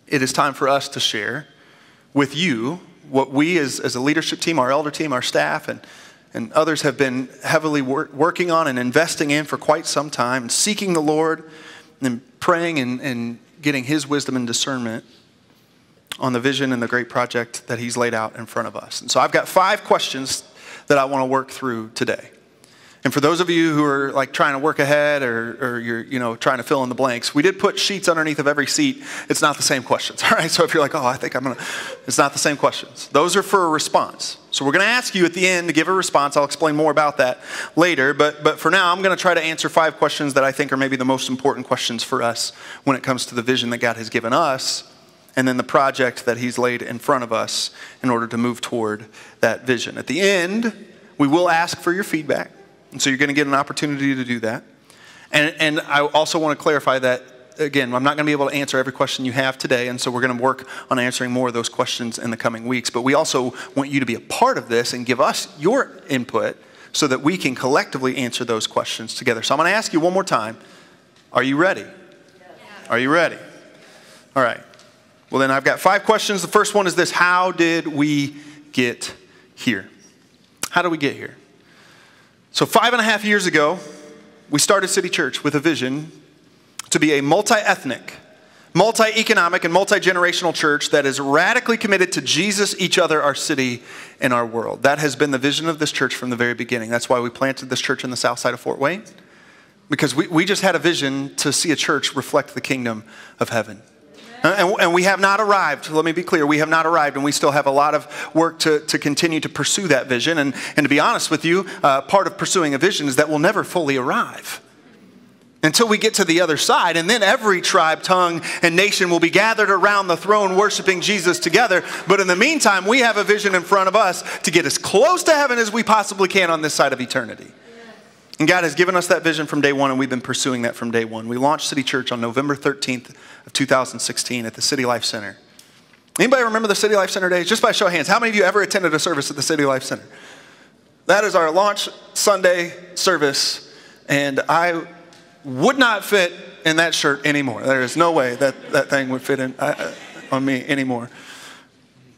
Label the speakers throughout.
Speaker 1: it is time for us to share with you what we as a leadership team, our elder team, our staff, and others have been heavily working on and investing in for quite some time, and seeking the Lord and praying and getting his wisdom and discernment on the vision and the great project that he's laid out in front of us. And so I've got 5 questions that I want to work through today. And for those of you who are like trying to work ahead or you're trying to fill in the blanks, we did put sheets underneath of every seat. It's not the same questions, all right? So if you're like, oh, I think it's not the same questions. Those are for a response. So we're going to ask you at the end to give a response. I'll explain more about that later. But for now, I'm going to try to answer 5 questions that I think are maybe the most important questions for us when it comes to the vision that God has given us, and then the project that he's laid in front of us in order to move toward that vision. At the end, we will ask for your feedback. And so you're going to get an opportunity to do that. And I also want to clarify that, again, I'm not going to be able to answer every question you have today, and so we're going to work on answering more of those questions in the coming weeks. But we also want you to be a part of this and give us your input so that we can collectively answer those questions together. So I'm going to ask you one more time, are you ready? Yes. Are you ready? All right. Well, then I've got 5 questions. The first one is this: how did we get here? How did we get here? So 5.5 years ago, we started City Church with a vision to be a multi-ethnic, multi-economic, and multi-generational church that is radically committed to Jesus, each other, our city, and our world. That has been the vision of this church from the very beginning. That's why we planted this church in the south side of Fort Wayne, because we just had a vision to see a church reflect the kingdom of heaven. And we have not arrived. Let me be clear. We have not arrived, and we still have a lot of work to continue to pursue that vision. And to be honest with you, part of pursuing a vision is that we'll never fully arrive until we get to the other side. And then every tribe, tongue, and nation will be gathered around the throne worshiping Jesus together. But in the meantime, we have a vision in front of us to get as close to heaven as we possibly can on this side of eternity. And God has given us that vision from day one, and we've been pursuing that from day one. We launched City Church on November 13th of 2016 at the City Life Center. Anybody remember the City Life Center days? Just by show of hands, how many of you ever attended a service at the City Life Center? That is our launch Sunday service, and I would not fit in that shirt anymore. There is no way that thing would fit on me anymore.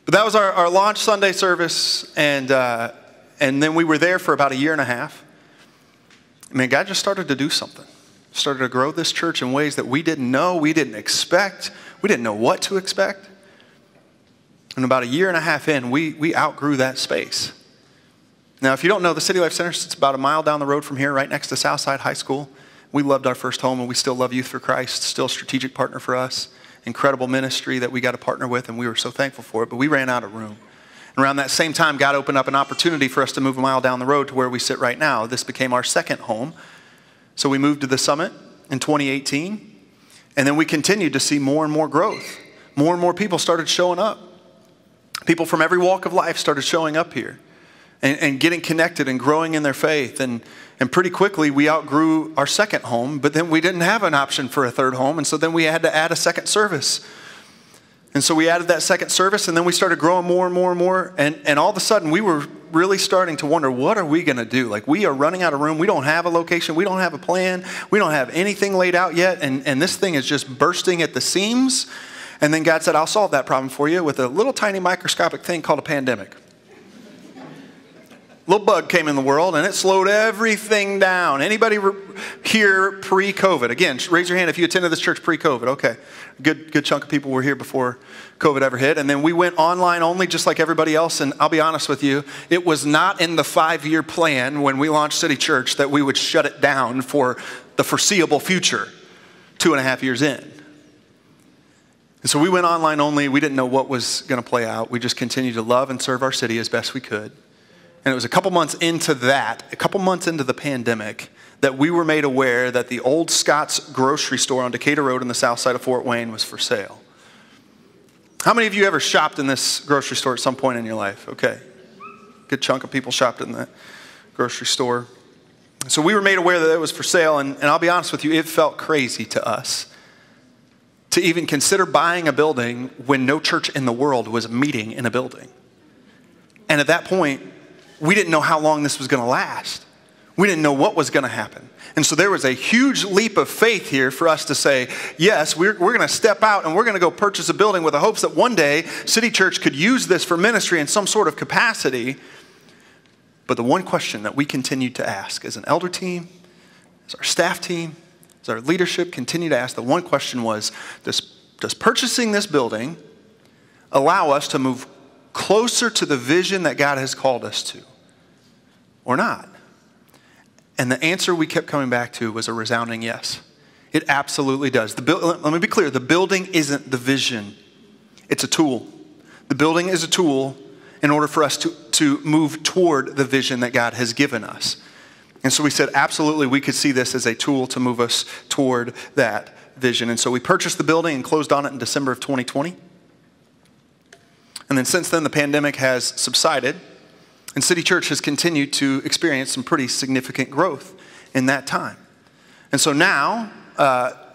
Speaker 1: But that was our launch Sunday service, and then we were there for about 1.5 years. Man, God just started to do something. Started to grow this church in ways that we didn't know, we didn't expect. We didn't know what to expect. And about 1.5 years in, we outgrew that space. Now, if you don't know, the City Life Center sits about 1 mile down the road from here, right next to Southside High School. We loved our first home, and we still love Youth for Christ. Still a strategic partner for us. Incredible ministry that we got to partner with, and we were so thankful for it. But we ran out of room. Around that same time, God opened up an opportunity for us to move 1 mile down the road to where we sit right now. This became our second home. So we moved to the Summit in 2018. And then we continued to see more and more growth. More and more people started showing up. People from every walk of life started showing up here and getting connected and growing in their faith. And pretty quickly, we outgrew our second home. But then we didn't have an option for a third home. And so then we had to add a second service. And so we added that second service, and then we started growing more and more and more. And all of a sudden, we were really starting to wonder, what are we going to do? Like, we are running out of room. We don't have a location. We don't have a plan. We don't have anything laid out yet. And this thing is just bursting at the seams. And then God said, I'll solve that problem for you with a little tiny microscopic thing called a pandemic. Little bug came in the world, and it slowed everything down. Anybody here pre-COVID? Again, raise your hand if you attended this church pre-COVID. Okay, good chunk of people were here before COVID ever hit. And then we went online only, just like everybody else. And I'll be honest with you, it was not in the 5-year plan when we launched City Church that we would shut it down for the foreseeable future 2.5 years in. And so we went online only. We didn't know what was going to play out. We just continued to love and serve our city as best we could. And it was a couple months into the pandemic, that we were made aware that the old Scott's grocery store on Decatur Road in the south side of Fort Wayne was for sale. How many of you ever shopped in this grocery store at some point in your life? Okay. Good chunk of people shopped in that grocery store. So we were made aware that it was for sale, and I'll be honest with you, it felt crazy to us to even consider buying a building when no church in the world was meeting in a building. And at that point, we didn't know how long this was going to last. We didn't know what was going to happen. And so there was a huge leap of faith here for us to say, yes, we're going to step out and we're going to go purchase a building with the hopes that one day City Church could use this for ministry in some sort of capacity. But the one question that we continued to ask as an elder team, as our staff team, as our leadership continued to ask, the one question was, does purchasing this building allow us to move closer to the vision that God has called us to, or not? And the answer we kept coming back to was a resounding yes. It absolutely does. Let me be clear. The building isn't the vision. It's a tool. The building is a tool in order for us to move toward the vision that God has given us. And so we said, absolutely, we could see this as a tool to move us toward that vision. And so we purchased the building and closed on it in December of 2020. And then since then, the pandemic has subsided. And City Church has continued to experience some pretty significant growth in that time. And so now,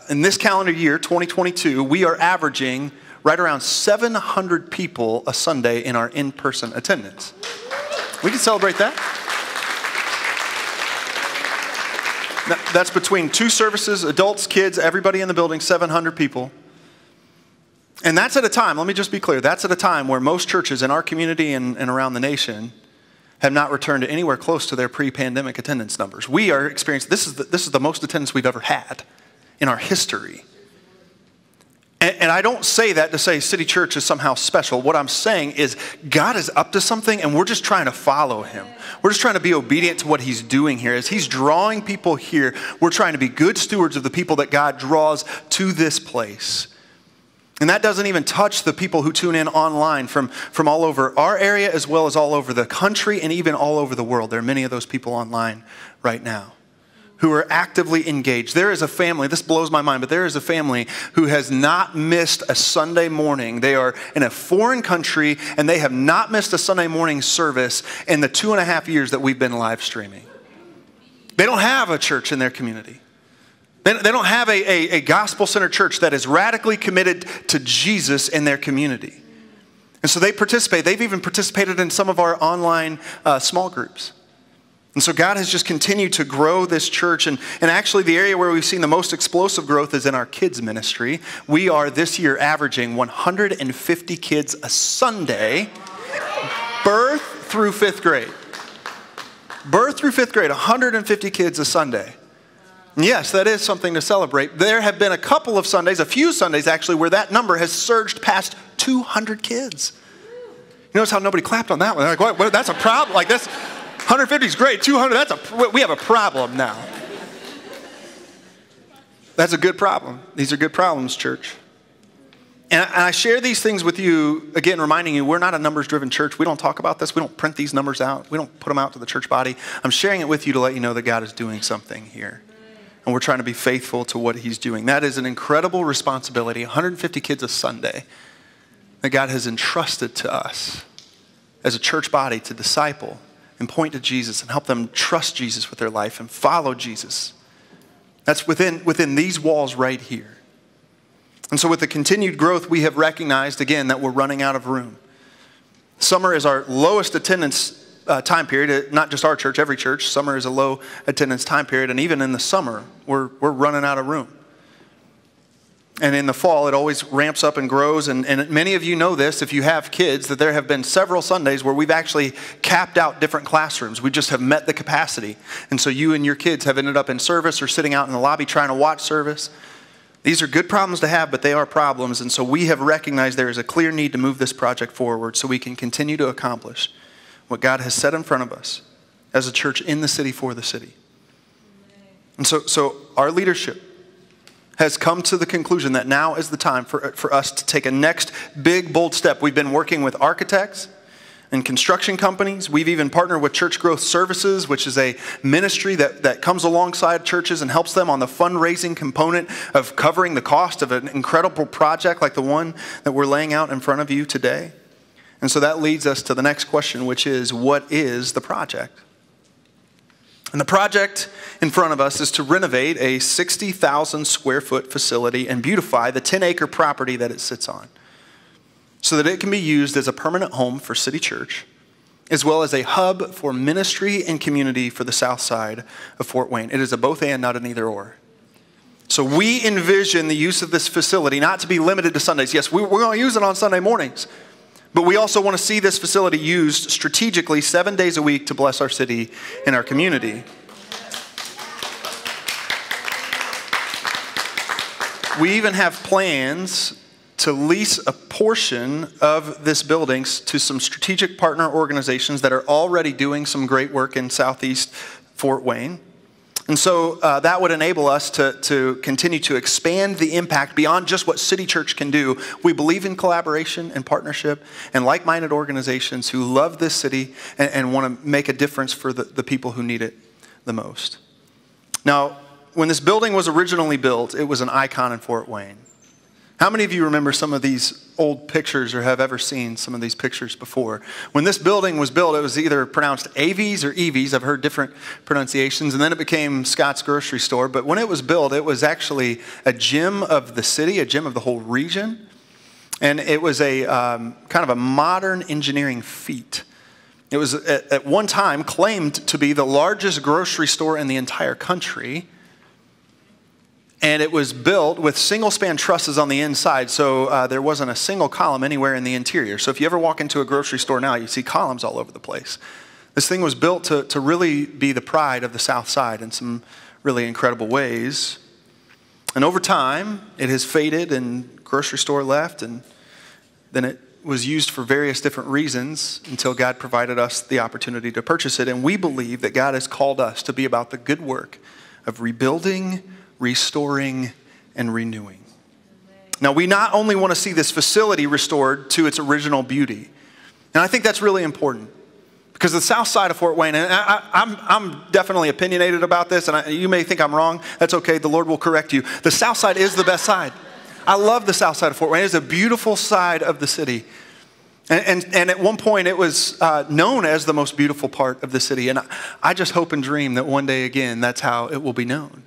Speaker 1: in this calendar year, 2022, we are averaging right around 700 people a Sunday in our in-person attendance. We can celebrate that. Now, that's between 2 services, adults, kids, everybody in the building, 700 people. And that's at a time, let me just be clear, that's at a time where most churches in our community and around the nation have not returned to anywhere close to their pre-pandemic attendance numbers. We are experiencing, this is the most attendance we've ever had in our history. And I don't say that to say City Church is somehow special. What I'm saying is God is up to something and we're just trying to follow him. We're just trying to be obedient to what he's doing here. As he's drawing people here, we're trying to be good stewards of the people that God draws to this place. And that doesn't even touch the people who tune in online from all over our area as well as all over the country and even all over the world. There are many of those people online right now who are actively engaged. There is a family, this blows my mind, but there is a family who has not missed a Sunday morning. They are in a foreign country and they have not missed a Sunday morning service in the 2.5 years that we've been live streaming. They don't have a church in their community. They don't have a gospel-centered church that is radically committed to Jesus in their community. And so they participate. They've even participated in some of our online small groups. And so God has just continued to grow this church. And actually the area where we've seen the most explosive growth is in our kids ministry. We are this year averaging 150 kids a Sunday, birth through 5th grade. Birth through 5th grade, 150 kids a Sunday. Yes, that is something to celebrate. There have been a couple of Sundays, a few Sundays actually, where that number has surged past 200 kids. You notice how nobody clapped on that one? They're like, what, that's a problem. Like this, 150 is great. 200, we have a problem now. That's a good problem. These are good problems, church. And I share these things with you, again, reminding you, we're not a numbers-driven church. We don't talk about this. We don't print these numbers out. We don't put them out to the church body. I'm sharing it with you to let you know that God is doing something here. And we're trying to be faithful to what he's doing. That is an incredible responsibility, 150 kids a Sunday, that God has entrusted to us as a church body to disciple and point to Jesus and help them trust Jesus with their life and follow Jesus. That's within these walls right here. And so with the continued growth, we have recognized, again, that we're running out of room. Summer is our lowest attendance time period, not just our church, every church. Summer is a low attendance time period, and even in the summer, we're running out of room. And in the fall, it always ramps up and grows, and many of you know this, if you have kids, that there have been several Sundays where we've actually capped out different classrooms. We just have met the capacity. And so you and your kids have ended up in service or sitting out in the lobby trying to watch service. These are good problems to have, but they are problems, and so we have recognized there is a clear need to move this project forward so we can continue to accomplish what God has set in front of us as a church in the city for the city. And so our leadership has come to the conclusion that now is the time for us to take a next big, bold step. We've been working with architects and construction companies. We've even partnered with Church Growth Services, which is a ministry that comes alongside churches and helps them on the fundraising component of covering the cost of an incredible project like the one that we're laying out in front of you today. And so that leads us to the next question, which is, what is the project? And the project in front of us is to renovate a 60,000 square foot facility and beautify the 10-acre property that it sits on so that it can be used as a permanent home for City Church as well as a hub for ministry and community for the south side of Fort Wayne. It is a both and, not an either or. So we envision the use of this facility not to be limited to Sundays. Yes, we're going to use it on Sunday mornings, but we also want to see this facility used strategically 7 days a week to bless our city and our community. We even have plans to lease a portion of this building to some strategic partner organizations that are already doing some great work in southeast Fort Wayne. And so that would enable us to continue to expand the impact beyond just what City Church can do. We believe in collaboration and partnership and like-minded organizations who love this city and want to make a difference for the people who need it the most. Now, when this building was originally built, it was an icon in Fort Wayne. How many of you remember some of these old pictures or have ever seen some of these pictures before? When this building was built, it was either pronounced Avies or Evies. I've heard different pronunciations. And then it became Scott's Grocery Store. But when it was built, it was actually a gym of the city, a gym of the whole region. And it was a kind of a modern engineering feat. It was at one time claimed to be the largest grocery store in the entire country. And it was built with single-span trusses on the inside, so there wasn't a single column anywhere in the interior. So if you ever walk into a grocery store now, you see columns all over the place. This thing was built to really be the pride of the South Side in some really incredible ways. And over time, it has faded and grocery store left, and then it was used for various different reasons until God provided us the opportunity to purchase it. And we believe that God has called us to be about the good work of rebuilding, restoring, and renewing. Now, we not only want to see this facility restored to its original beauty, and I think that's really important, because the south side of Fort Wayne, and I'm definitely opinionated about this, and you may think I'm wrong. That's okay. The Lord will correct you. The south side is the best side. I love the south side of Fort Wayne. It's a beautiful side of the city. And at one point, it was known as the most beautiful part of the city. And I just hope and dream that one day again, that's how it will be known.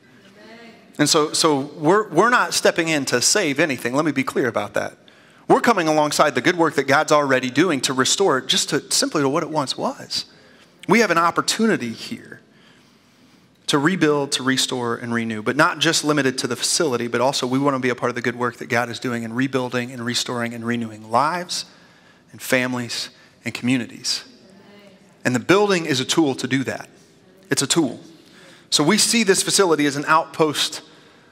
Speaker 1: And so we're not stepping in to save anything. Let me be clear about that. We're coming alongside the good work that God's already doing to restore it just simply to what it once was. We have an opportunity here to rebuild, to restore, and renew, but not just limited to the facility, but also we want to be a part of the good work that God is doing in rebuilding and restoring and renewing lives and families and communities. And the building is a tool to do that. It's a tool. So we see this facility as an outpost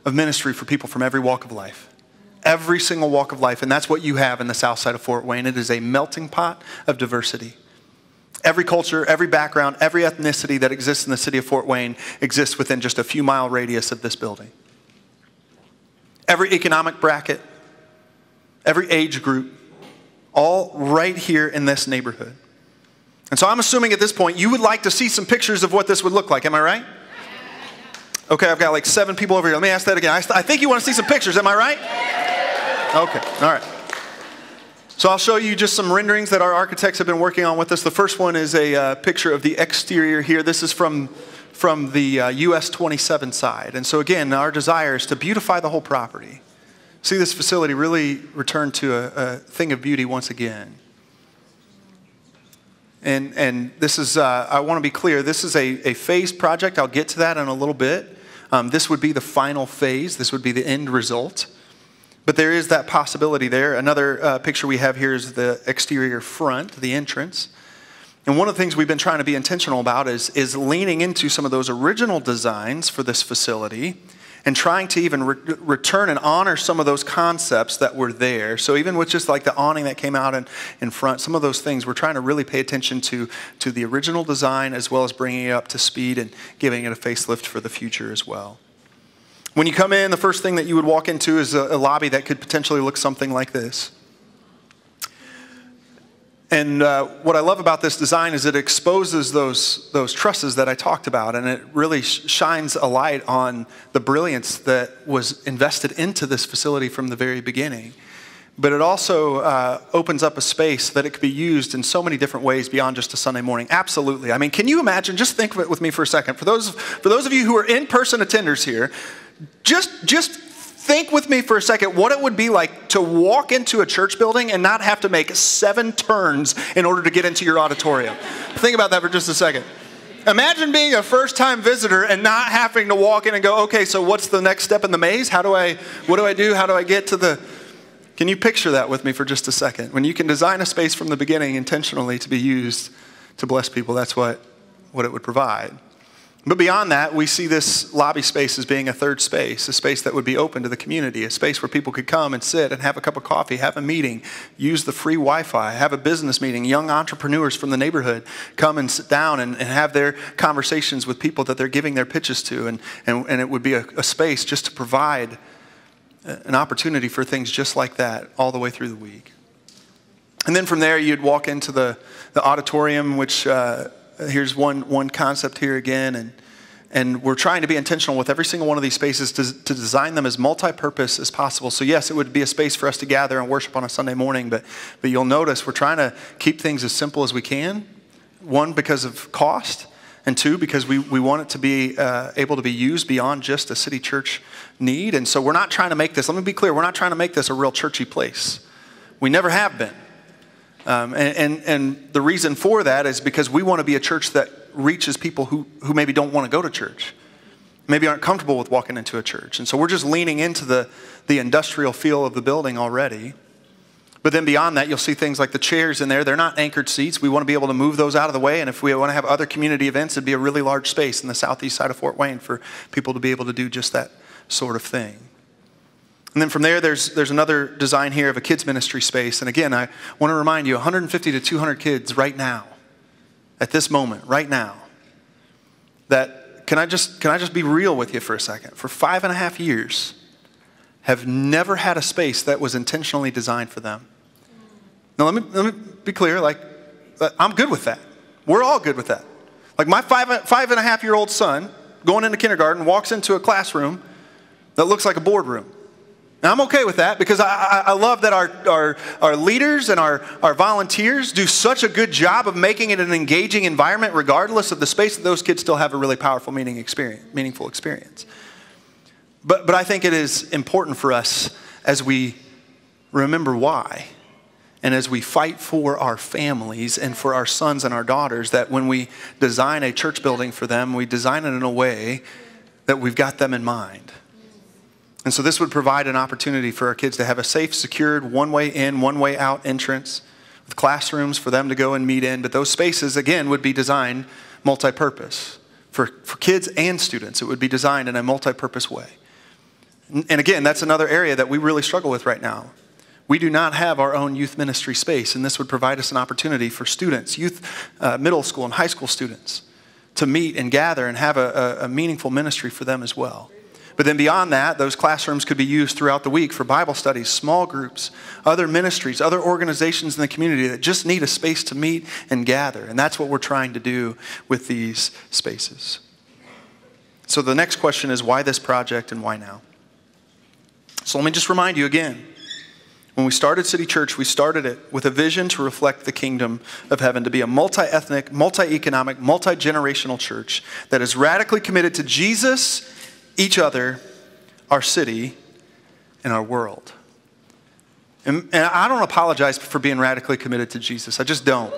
Speaker 1: of ministry for people from every walk of life. Every single walk of life. And that's what you have in the south side of Fort Wayne. It is a melting pot of diversity. Every culture, every background, every ethnicity that exists in the city of Fort Wayne exists within just a few mile radius of this building. Every economic bracket, every age group, all right here in this neighborhood. And so I'm assuming at this point you would like to see some pictures of what this would look like. Am I right? Okay, I've got like 7 people over here. Let me ask that again. I think you want to see some pictures. Am I right? Okay, all right. So I'll show you just some renderings that our architects have been working on with us. The first one is a picture of the exterior here. This is from the US 27 side. And so again, our desire is to beautify the whole property. See this facility really return to a thing of beauty once again. And this is, I want to be clear, this is a phased project. I'll get to that in a little bit. This would be the final phase. This would be the end result. But there is that possibility there. Another picture we have here is the exterior front, the entrance. And one of the things we've been trying to be intentional about is leaning into some of those original designs for this facility and trying to even return and honor some of those concepts that were there. So even with just like the awning that came out in front, some of those things, we're trying to really pay attention to the original design as well as bringing it up to speed and giving it a facelift for the future as well. When you come in, the first thing that you would walk into is a lobby that could potentially look something like this. And what I love about this design is it exposes those trusses that I talked about, and it really shines a light on the brilliance that was invested into this facility from the very beginning. But it also opens up a space that it could be used in so many different ways beyond just a Sunday morning. Absolutely. I mean, can you imagine? Just think of it with me for a second. For those of you who are in-person attenders here, just think with me for a second what it would be like to walk into a church building and not have to make 7 turns in order to get into your auditorium. Think about that for just a second. Imagine being a first-time visitor and not having to walk in and go, okay, so what's the next step in the maze? What do I do? How do I get to the... Can you picture that with me for just a second? When you can design a space from the beginning intentionally to be used to bless people, that's what it would provide. But beyond that, we see this lobby space as being a third space, a space that would be open to the community, a space where people could come and sit and have a cup of coffee, have a meeting, use the free Wi-Fi, have a business meeting. Young entrepreneurs from the neighborhood come and sit down and have their conversations with people that they're giving their pitches to. And it would be a space just to provide an opportunity for things just like that all the way through the week. And then from there, you'd walk into the auditorium, which... here's one concept here again, and we're trying to be intentional with every single one of these spaces to design them as multi-purpose as possible. So yes, it would be a space for us to gather and worship on a Sunday morning, but you'll notice we're trying to keep things as simple as we can. 1, because of cost, and 2, because we want it to be able to be used beyond just a city church need. And so we're not trying to make this, let me be clear, we're not trying to make this a real churchy place. We never have been. And the reason for that is because we want to be a church that reaches people who maybe don't want to go to church, maybe aren't comfortable with walking into a church. And so we're just leaning into the industrial feel of the building already. But then beyond that, you'll see things like the chairs in there. They're not anchored seats. We want to be able to move those out of the way. And if we want to have other community events, it'd be a really large space in the southeast side of Fort Wayne for people to be able to do just that sort of thing. And then from there, there's another design here of a kids ministry space. And again, I want to remind you, 150 to 200 kids right now, at this moment, right now, that, can I just be real with you for a second? For 5.5 years, have never had a space that was intentionally designed for them. Now, let me be clear, I'm good with that. We're all good with that. Like my 5.5-year-old son going into kindergarten walks into a classroom that looks like a boardroom. Now, I'm okay with that because I love that our leaders and our volunteers do such a good job of making it an engaging environment regardless of the space, that those kids still have a really powerful, meaningful experience. But I think it is important for us as we remember why and as we fight for our families and for our sons and our daughters, that when we design a church building for them, we design it in a way that we've got them in mind. And so this would provide an opportunity for our kids to have a safe, secured, one-way in, one-way out entrance with classrooms for them to go and meet in. But those spaces, again, would be designed multi-purpose. For kids and students, it would be designed in a multi-purpose way. And again, that's another area that we really struggle with right now. We do not have our own youth ministry space, and this would provide us an opportunity for students, middle school and high school students, to meet and gather and have a meaningful ministry for them as well. But then beyond that, those classrooms could be used throughout the week for Bible studies, small groups, other ministries, other organizations in the community that just need a space to meet and gather. And that's what we're trying to do with these spaces. So the next question is, why this project and why now? So let me just remind you again. When we started City Church, we started it with a vision to reflect the kingdom of heaven, to be a multi-ethnic, multi-economic, multi-generational church that is radically committed to Jesus, each other, our city, and our world. And I don't apologize for being radically committed to Jesus. I just don't.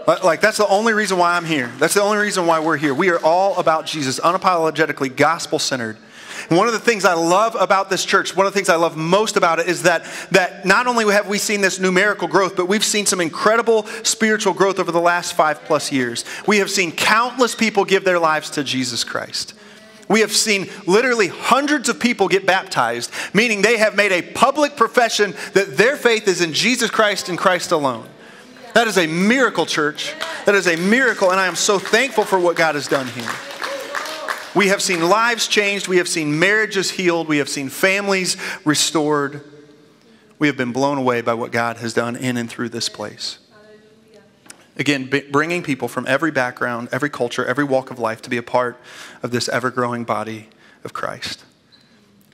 Speaker 1: Like, that's the only reason why I'm here. That's the only reason why we're here. We are all about Jesus, unapologetically gospel-centered. And one of the things I love about this church, one of the things I love most about it is that not only have we seen this numerical growth, but we've seen some incredible spiritual growth over the last 5+ years. We have seen countless people give their lives to Jesus Christ. We have seen literally hundreds of people get baptized, meaning they have made a public profession that their faith is in Jesus Christ and Christ alone. That is a miracle, church. That is a miracle, and I am so thankful for what God has done here. We have seen lives changed. We have seen marriages healed. We have seen families restored. We have been blown away by what God has done in and through this place. Again, bringing people from every background, every culture, every walk of life to be a part of this ever-growing body of Christ.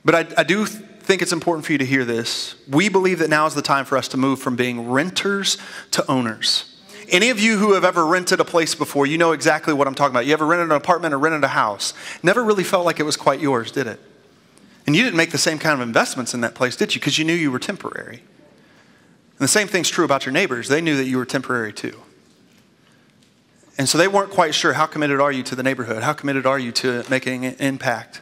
Speaker 1: But I do think it's important for you to hear this. We believe that now is the time for us to move from being renters to owners. Any of you who have ever rented a place before, you know exactly what I'm talking about. You ever rented an apartment or rented a house? Never really felt like it was quite yours, did it? And you didn't make the same kind of investments in that place, did you? Because you knew you were temporary. And the same thing's true about your neighbors. They knew that you were temporary too. And so they weren't quite sure, how committed are you to the neighborhood? How committed are you to making an impact?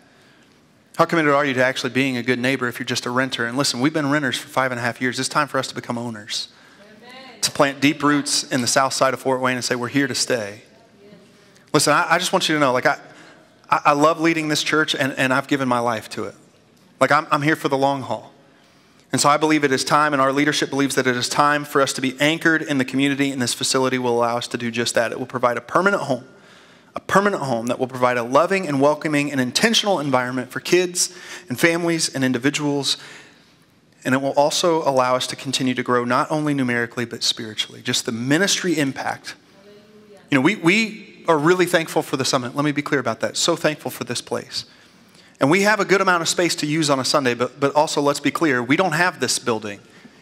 Speaker 1: How committed are you to actually being a good neighbor if you're just a renter? And listen, we've been renters for 5.5 years. It's time for us to become owners. Amen. To plant deep roots in the south side of Fort Wayne and say, we're here to stay. Listen, I just want you to know, like, I love leading this church, and I've given my life to it. Like, I'm here for the long haul. And so I believe it is time, and our leadership believes that it is time for us to be anchored in the community, and this facility will allow us to do just that. It will provide a permanent home that will provide a loving and welcoming and intentional environment for kids and families and individuals. And it will also allow us to continue to grow not only numerically, but spiritually. Just the ministry impact. You know, we are really thankful for the summit. Let me be clear about that. So thankful for this place. And we have a good amount of space to use on a Sunday, but also let's be clear, we don't have this building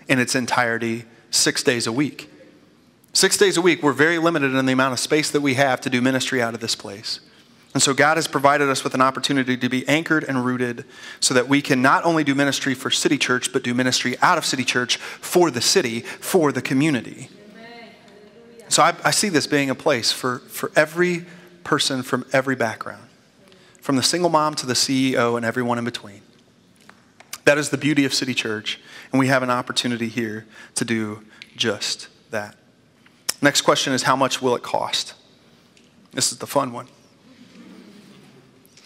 Speaker 1: in its entirety 6 days a week. 6 days a week, we're very limited in the amount of space that we have to do ministry out of this place. And so God has provided us with an opportunity to be anchored and rooted so that we can not only do ministry for City Church, but do ministry out of City Church for the city, for the community. So I see this being a place for every person from every background, from the single mom to the CEO and everyone in between. That is the beauty of City Church, and we have an opportunity here to do just that. Next question is, how much will it cost? This is the fun one.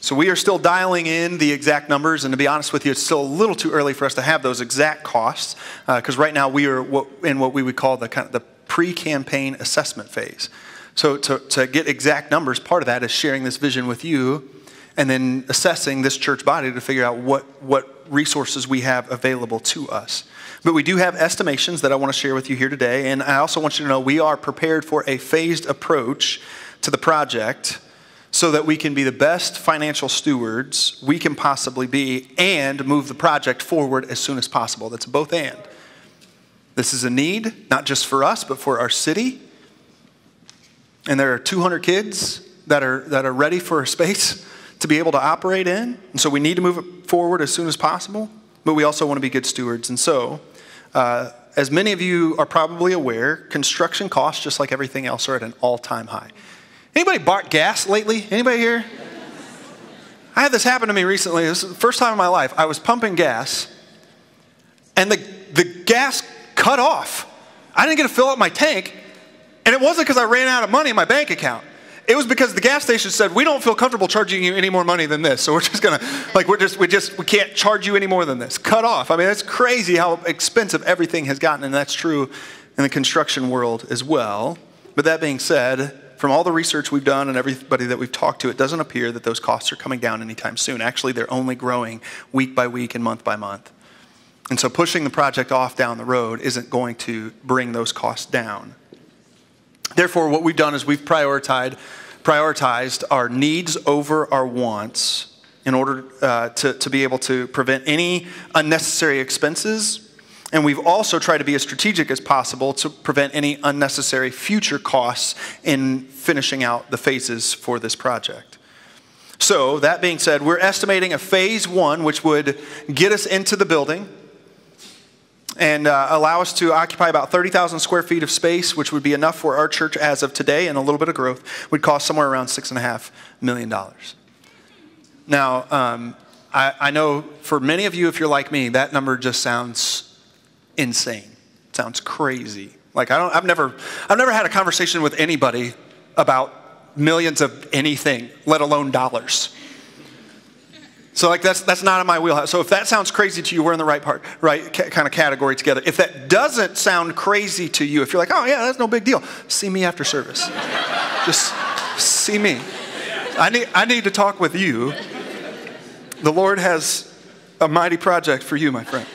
Speaker 1: So we are still dialing in the exact numbers, and to be honest with you, it's still a little too early for us to have those exact costs, because right now we are in what we would call the pre-campaign assessment phase. So to get exact numbers, part of that is sharing this vision with you, and then assessing this church body to figure out what resources we have available to us. But we do have estimations that I want to share with you here today, and I also want you to know we are prepared for a phased approach to the project so that we can be the best financial stewards we can possibly be and move the project forward as soon as possible. That's both and. This is a need, not just for us, but for our city. And there are 200 kids that are ready for a space to be able to operate in. And so we need to move it forward as soon as possible, but we also want to be good stewards. And so, as many of you are probably aware, construction costs, just like everything else, are at an all-time high. Anybody bought gas lately? Anybody here? I had this happen to me recently. This is the first time in my life. I was pumping gas, and the gas cut off. I didn't get to fill up my tank, and it wasn't because I ran out of money in my bank account. It was because the gas station said, we don't feel comfortable charging you any more money than this. So we're just going to, we can't charge you any more than this. Cut off. I mean, it's crazy how expensive everything has gotten. And that's true in the construction world as well. But that being said, from all the research we've done and everybody that we've talked to, it doesn't appear that those costs are coming down anytime soon. Actually, they're only growing week by week and month by month. And so pushing the project off down the road isn't going to bring those costs down. Therefore, what we've done is we've prioritized our needs over our wants in order to be able to prevent any unnecessary expenses. And we've also tried to be as strategic as possible to prevent any unnecessary future costs in finishing out the phases for this project. So that being said, we're estimating a phase one, which would get us into the building and allow us to occupy about 30,000 square feet of space, which would be enough for our church as of today, and a little bit of growth, would cost somewhere around $6.5 million. Now, I know for many of you, if you're like me, that number just sounds insane. It sounds crazy. Like I've never had a conversation with anybody about millions of anything, let alone dollars. So like that's not in my wheelhouse. So if that sounds crazy to you, we're in the right kind of category together. If that doesn't sound crazy to you, if you're like, oh yeah, that's no big deal, see me after service. Just see me. I need to talk with you. The Lord has a mighty project for you, my friend.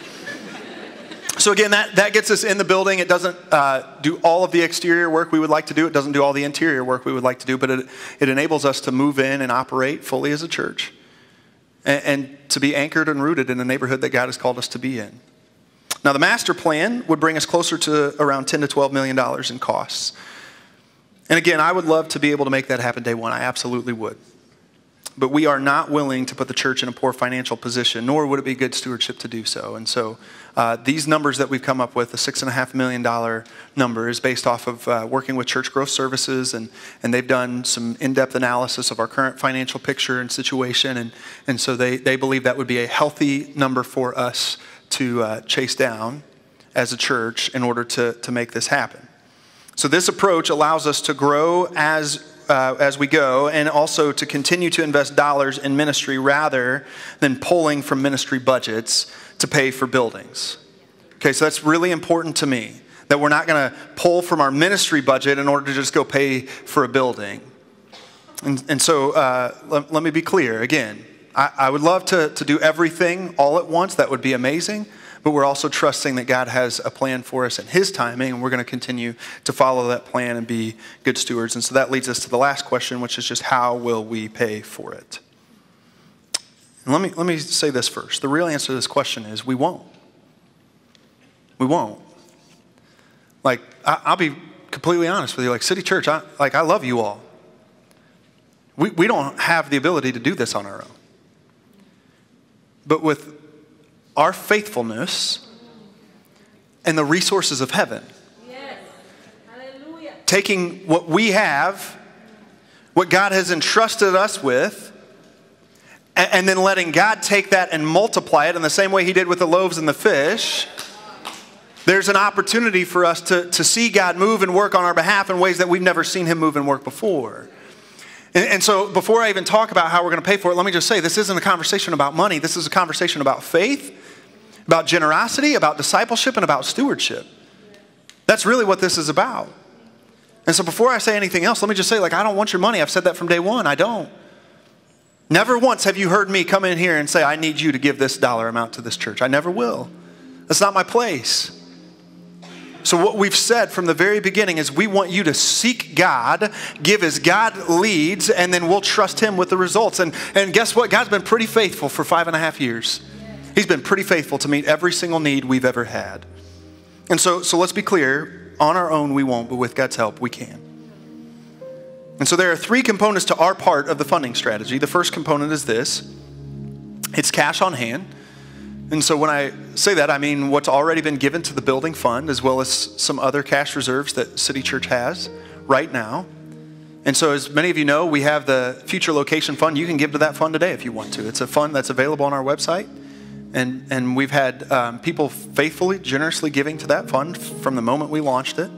Speaker 1: So again, that gets us in the building. It doesn't do all of the exterior work we would like to do. It doesn't do all the interior work we would like to do, but it enables us to move in and operate fully as a church. And to be anchored and rooted in the neighborhood that God has called us to be in. Now, the master plan would bring us closer to around $10 to $12 million in costs. And again, I would love to be able to make that happen day one. I absolutely would. but we are not willing to put the church in a poor financial position, nor would it be good stewardship to do so. And so these numbers that we've come up with, the $6.5 million number, is based off of working with Church Growth Services, and they've done some in-depth analysis of our current financial picture and situation, and so they believe that would be a healthy number for us to chase down as a church in order to make this happen. So this approach allows us to grow as we go, and also to continue to invest dollars in ministry rather than pulling from ministry budgets to pay for buildings. Okay, so that's really important to me, that we're not going to pull from our ministry budget in order to just go pay for a building. And so let me be clear again. I would love to do everything all at once. That would be amazing. But we're also trusting that God has a plan for us in His timing, and we're going to continue to follow that plan and be good stewards. And so that leads us to the last question, which is just how will we pay for it? And let me say this first. The real answer to this question is we won't. We won't. Like, I'll be completely honest with you. Like, City Church, I love you all. We don't have the ability to do this on our own. But with our faithfulness and the resources of heaven.
Speaker 2: Yes. Hallelujah.
Speaker 1: Taking what we have, what God has entrusted us with, and then letting God take that and multiply it in the same way He did with the loaves and the fish. There's an opportunity for us to see God move and work on our behalf in ways that we've never seen Him move and work before. And so before I even talk about how we're going to pay for it, let me just say this isn't a conversation about money. This is a conversation about faith, about generosity, about discipleship, and about stewardship. That's really what this is about. And so before I say anything else, let me just say, I don't want your money. I've said that from day one. I don't. Never once have you heard me come in here and say, I need you to give this dollar amount to this church. I never will. That's not my place. So what we've said from the very beginning is we want you to seek God, give as God leads, and then we'll trust Him with the results. And guess what? God's been pretty faithful for 5.5 years. He's been pretty faithful to meet every single need we've ever had. And so let's be clear, on our own we won't, but with God's help we can. And so there are 3 components to our part of the funding strategy. The first component is this. It's cash on hand. And so when I say that, I mean what's already been given to the building fund, as well as some other cash reserves that City Church has right now. And so as many of you know, we have the Future Location Fund. You can give to that fund today if you want to. It's a fund that's available on our website. And we've had people faithfully, generously giving to that fund from the moment we launched it.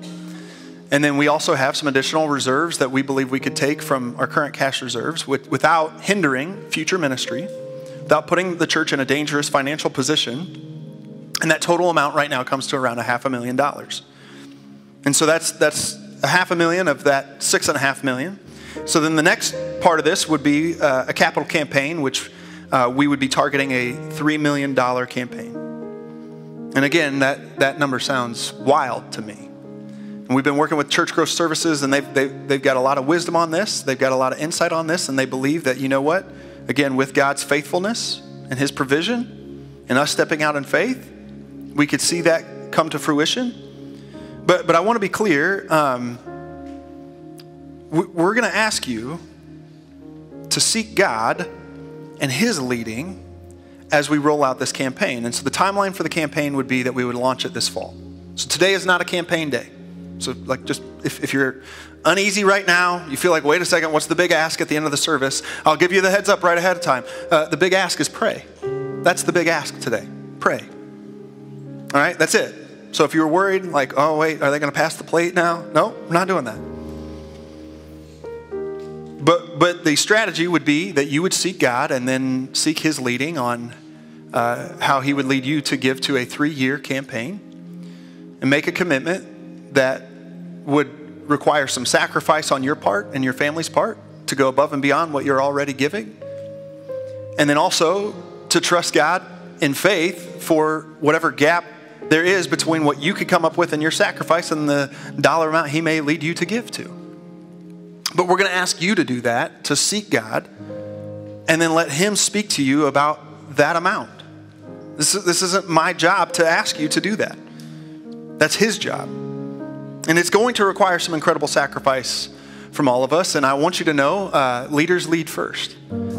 Speaker 1: And then we also have some additional reserves that we believe we could take from our current cash reserves without hindering future ministry, without putting the church in a dangerous financial position. And that total amount right now comes to around $500,000. And so that's $500,000 of that $6.5 million. So then the next part of this would be a capital campaign, which we would be targeting a $3 million campaign. And again, that number sounds wild to me. And we've been working with Church Growth Services, and they've got a lot of wisdom on this. They've got a lot of insight on this, and they believe that, you know what? Again, with God's faithfulness and His provision and us stepping out in faith, we could see that come to fruition. But I want to be clear. We're going to ask you to seek God and His leading as we roll out this campaign. And so the timeline for the campaign would be that we would launch it this fall. So today is not a campaign day. So just if you're uneasy right now, you feel like, wait a second, what's the big ask at the end of the service? I'll give you the heads up right ahead of time. The big ask is pray. That's the big ask today. Pray. All right, that's it. So if you were worried, like, oh wait, are they going to pass the plate now? No, we're not doing that. But the strategy would be that you would seek God and then seek His leading on how He would lead you to give to a 3-year campaign and make a commitment that would require some sacrifice on your part and your family's part to go above and beyond what you're already giving. And then also to trust God in faith for whatever gap there is between what you could come up with in your sacrifice and the dollar amount He may lead you to give to. But we're going to ask you to do that, to seek God, and then let Him speak to you about that amount. This isn't my job to ask you to do that. That's His job. And it's going to require some incredible sacrifice from all of us. And I want you to know, leaders lead first.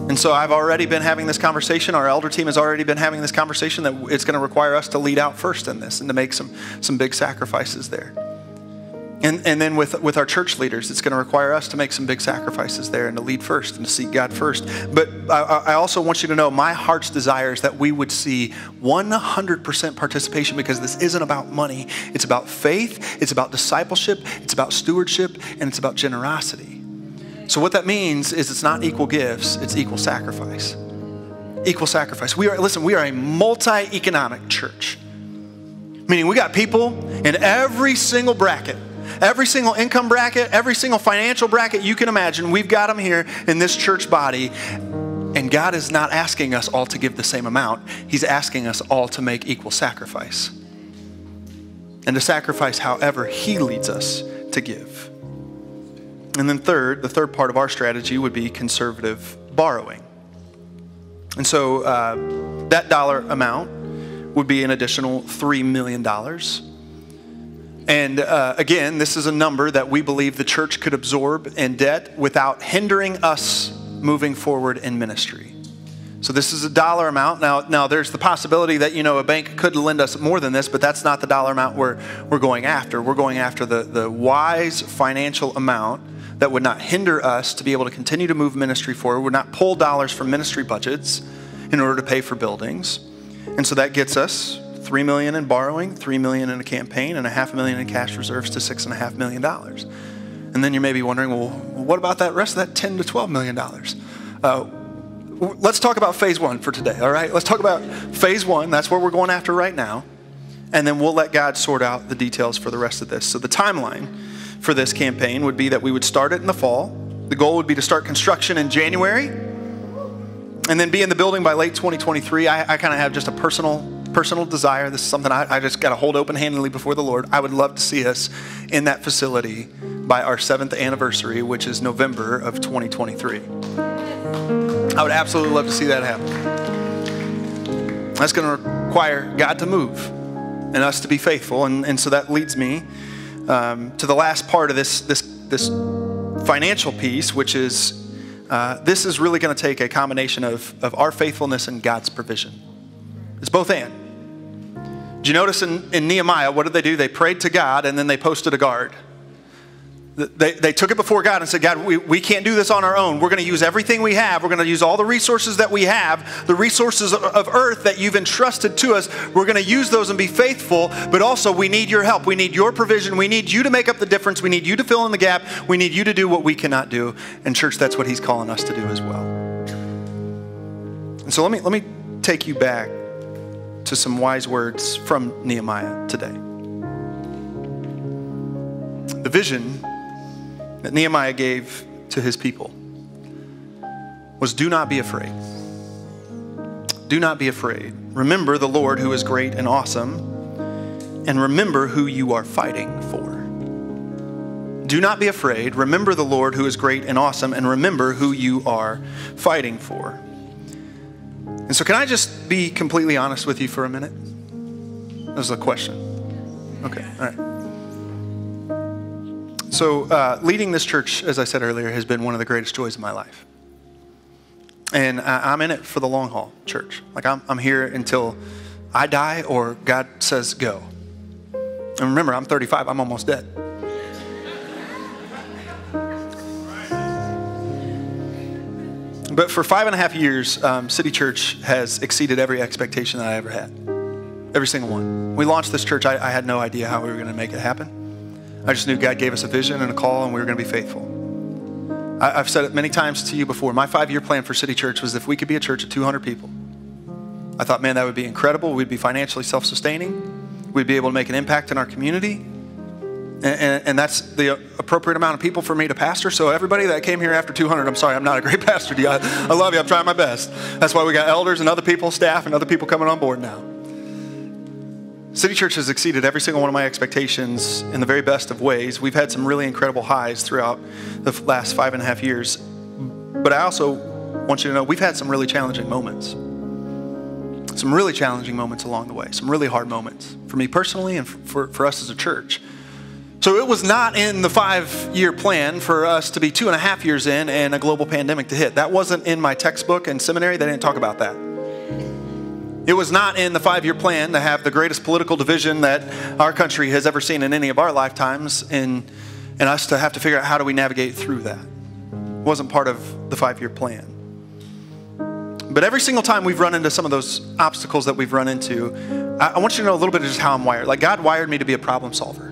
Speaker 1: And so I've already been having this conversation. Our elder team has already been having this conversation that it's going to require us to lead out first in this and to make some big sacrifices there. And then with our church leaders, it's going to require us to make some big sacrifices there and to lead first and to seek God first. But I also want you to know my heart's desire is that we would see 100% participation, because this isn't about money. It's about faith, it's about discipleship, it's about stewardship, and it's about generosity. So what that means is it's not equal gifts, it's equal sacrifice. Equal sacrifice. We are a multi-economic church. Meaning we got people in every single bracket. Every single income bracket, every single financial bracket you can imagine, we've got them here in this church body. And God is not asking us all to give the same amount. He's asking us all to make equal sacrifice. And to sacrifice however He leads us to give. And then the third part of our strategy would be conservative borrowing. And so that dollar amount would be an additional $3 million. And again, this is a number that we believe the church could absorb in debt without hindering us moving forward in ministry. So this is a dollar amount. Now there's the possibility that, a bank could lend us more than this, but that's not the dollar amount we're going after. We're going after the wise financial amount that would not hinder us to be able to continue to move ministry forward, would not pull dollars from ministry budgets in order to pay for buildings. And so that gets us $3 million in borrowing, $3 million in a campaign, and $500,000 in cash reserves to $6.5 million. And then you may be wondering, well, what about that rest of that $10 to $12 million? Let's talk about phase one for today, all right? Let's talk about phase one. That's where we're going after right now. And then we'll let God sort out the details for the rest of this. So the timeline for this campaign would be that we would start it in the fall. The goal would be to start construction in January and then be in the building by late 2023. I kind of have just a personal desire. This is something I just got to hold open-handedly before the Lord. I would love to see us in that facility by our 7th anniversary, which is November of 2023. I would absolutely love to see that happen. That's going to require God to move and us to be faithful. And so that leads me to the last part of this financial piece, which is this is really going to take a combination of our faithfulness and God's provision. It's both and. Did you notice in Nehemiah, what did they do? They prayed to God and then they posted a guard. They took it before God and said, God, we can't do this on our own. We're going to use everything we have. We're going to use all the resources that we have, the resources of earth that you've entrusted to us. We're going to use those and be faithful, but also we need your help. We need your provision. We need you to make up the difference. We need you to fill in the gap. We need you to do what we cannot do. And church, that's what He's calling us to do as well. And so let me take you back to some wise words from Nehemiah today. The vision that Nehemiah gave to his people was, do not be afraid. Do not be afraid. Remember the Lord who is great and awesome, and remember who you are fighting for. Do not be afraid. Remember the Lord who is great and awesome, and remember who you are fighting for. And so can I just be completely honest with you for a minute? This is a question. Okay, all right. So leading this church, as I said earlier, has been one of the greatest joys of my life. And I'm in it for the long haul, church. Like I'm here until I die or God says go. And remember, I'm 35. I'm almost dead. But for 5.5 years, City Church has exceeded every expectation that I ever had. Every single one. We launched this church, I had no idea how we were going to make it happen. I just knew God gave us a vision and a call, and we were going to be faithful. I've said it many times to you before. My 5-year plan for City Church was if we could be a church of 200 people. I thought, man, that would be incredible. We'd be financially self-sustaining. We'd be able to make an impact in our community. And that's the appropriate amount of people for me to pastor. So everybody that came here after 200, I'm sorry, I'm not a great pastor to you. I love you. I'm trying my best. That's why we got elders and other people, staff, and other people coming on board now. City Church has exceeded every single one of my expectations in the very best of ways. We've had some really incredible highs throughout the last 5.5 years. But I also want you to know we've had some really challenging moments. Some really challenging moments along the way. Some really hard moments for me personally and for us as a church. So it was not in the 5-year plan for us to be 2.5 years in and a global pandemic to hit. That wasn't in my textbook in seminary. They didn't talk about that. It was not in the 5-year plan to have the greatest political division that our country has ever seen in any of our lifetimes, and us to have to figure out how do we navigate through that. It wasn't part of the 5-year plan. But every single time we've run into some of those obstacles that we've run into, I want you to know a little bit of just how I'm wired. Like, God wired me to be a problem solver.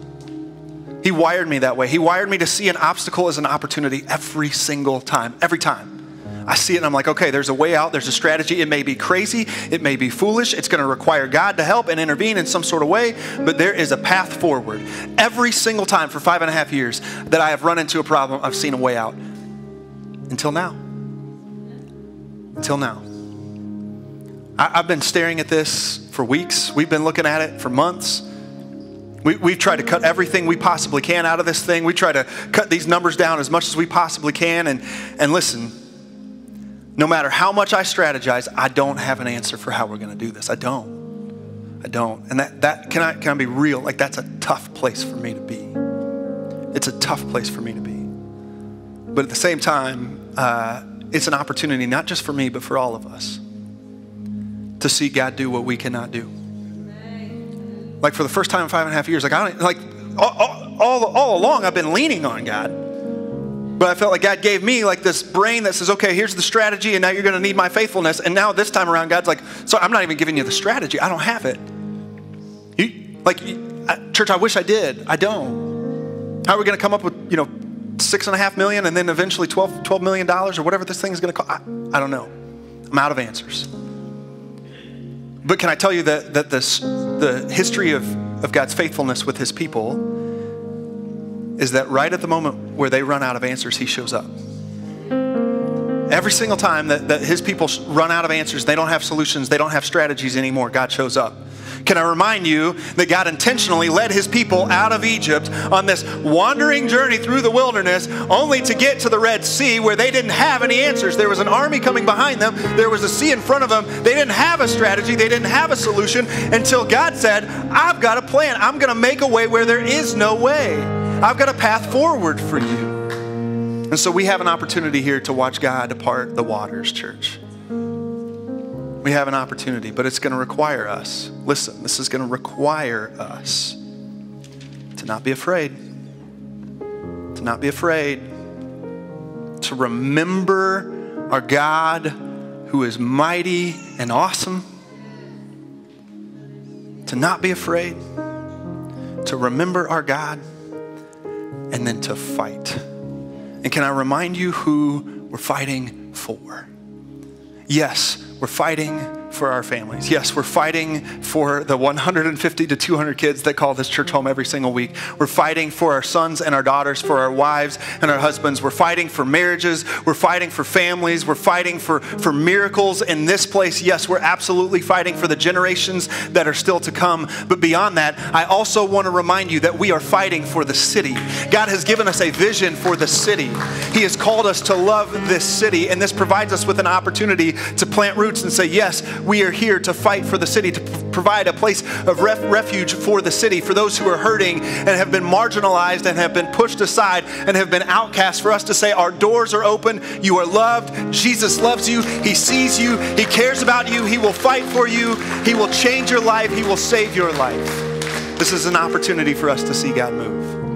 Speaker 1: He wired me that way. He wired me to see an obstacle as an opportunity every single time. Every time I see it and I'm like, okay, there's a way out. There's a strategy. It may be crazy. It may be foolish. It's going to require God to help and intervene in some sort of way, but there is a path forward. Every single time for 5.5 years that I have run into a problem, I've seen a way out. Until now. Until now. I've been staring at this for weeks. We've been looking at it for months. We've tried to cut everything we possibly can out of this thing. We try to cut these numbers down as much as we possibly can. And listen, no matter how much I strategize, I don't have an answer for how we're going to do this. I don't. And that can I be real? Like, that's a tough place for me to be. It's a tough place for me to be. But at the same time, it's an opportunity not just for me, but for all of us to see God do what we cannot do. Like, for the first time in 5.5 years, all along I've been leaning on God. But I felt like God gave me like this brain that says, okay, here's the strategy, and now you're going to need my faithfulness. And now this time around, God's like, so I'm not even giving you the strategy. I don't have it. Church, I wish I did. I don't. How are we going to come up with, $6.5 million and then eventually $12 million or whatever this thing is going to cost? I don't know. I'm out of answers. But can I tell you that the history of God's faithfulness with his people is that right at the moment where they run out of answers, he shows up. Every single time that his people run out of answers, they don't have solutions, they don't have strategies anymore, God shows up. Can I remind you that God intentionally led his people out of Egypt on this wandering journey through the wilderness, only to get to the Red Sea where they didn't have any answers. There was an army coming behind them. There was a sea in front of them. They didn't have a strategy. They didn't have a solution until God said, I've got a plan. I'm going to make a way where there is no way. I've got a path forward for you. And so we have an opportunity here to watch God part the waters, church. We have an opportunity, but it's going to require us. Listen, this is going to require us to not be afraid. To not be afraid. To remember our God who is mighty and awesome. To not be afraid. To remember our God. And then to fight. And can I remind you who we're fighting for? Yes, we're fighting for our families. Yes, we're fighting for the 150 to 200 kids that call this church home every single week. We're fighting for our sons and our daughters, for our wives and our husbands. We're fighting for marriages. We're fighting for families. We're fighting for miracles in this place. Yes, we're absolutely fighting for the generations that are still to come. But beyond that, I also want to remind you that we are fighting for the city. God has given us a vision for the city. He has called us to love this city, and this provides us with an opportunity to plant roots and say, yes, we are here to fight for the city, to provide a place of refuge for the city, for those who are hurting and have been marginalized and have been pushed aside and have been outcast, for us to say our doors are open, you are loved, Jesus loves you, he sees you, he cares about you, he will fight for you, he will change your life, he will save your life. This is an opportunity for us to see God move.